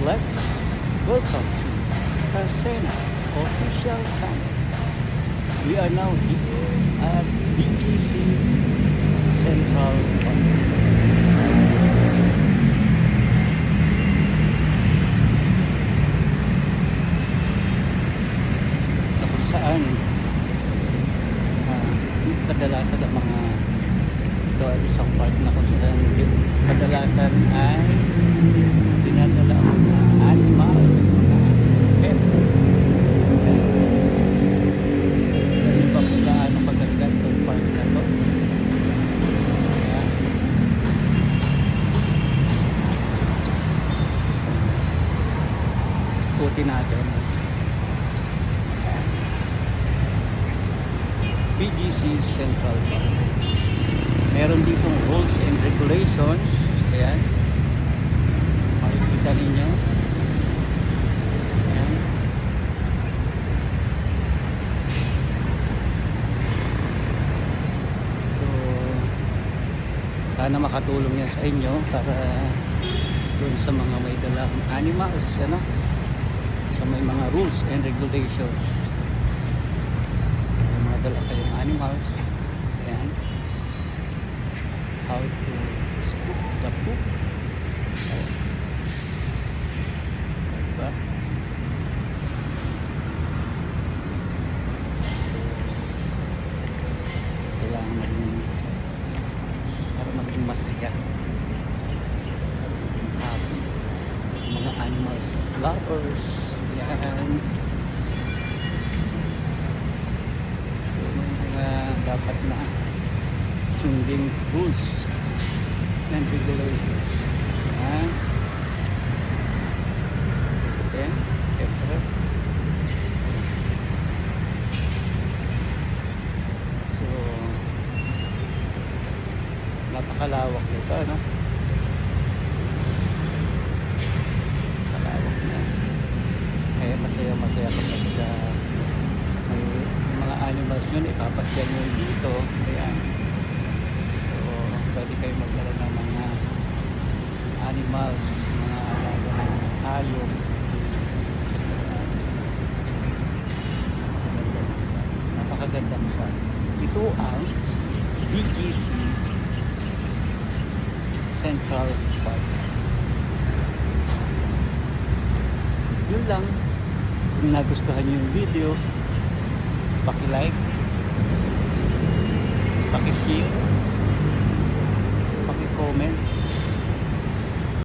Let's welcome to Tarsena Official Channel. We are now here at BGC Central Park. Na kung saan kadalasan ang mga ito ay isang park na kung saan kadalasan ay dinadala ang mga animals, mga pet. Ganun pa kung gaano kaganda itong park na to. Ayan. Puti natin. BGC Central Park. Meron ditong rules and regulations. Ayan. Makikita ninyo. Ayan. So, sana makatulong yan sa inyo para doon sa mga may dalang animals, ano? Sa may mga rules and regulations. May mga dala kayong animals. Ayan. How to scoop the poop. Diba? Kailangan maging para maging masaya. Happy. Mga animals lovers. Yan. So, may mga dapat na sunding rules and regulations. Ayan. Okay. Siyempre. So, napakalawak nito, no? Kalawak na. Kaya masaya-masaya kapag may mga animals yun, ipapasyan nyo dito. Ayan. Pwede kayo magdala ng mga animals, mga alaga ng hayop. Napakagandang park. Ito ang BGC Central Park. Yun lang. Kung nagustuhan nyo yung video, paki-like, paki-share, comment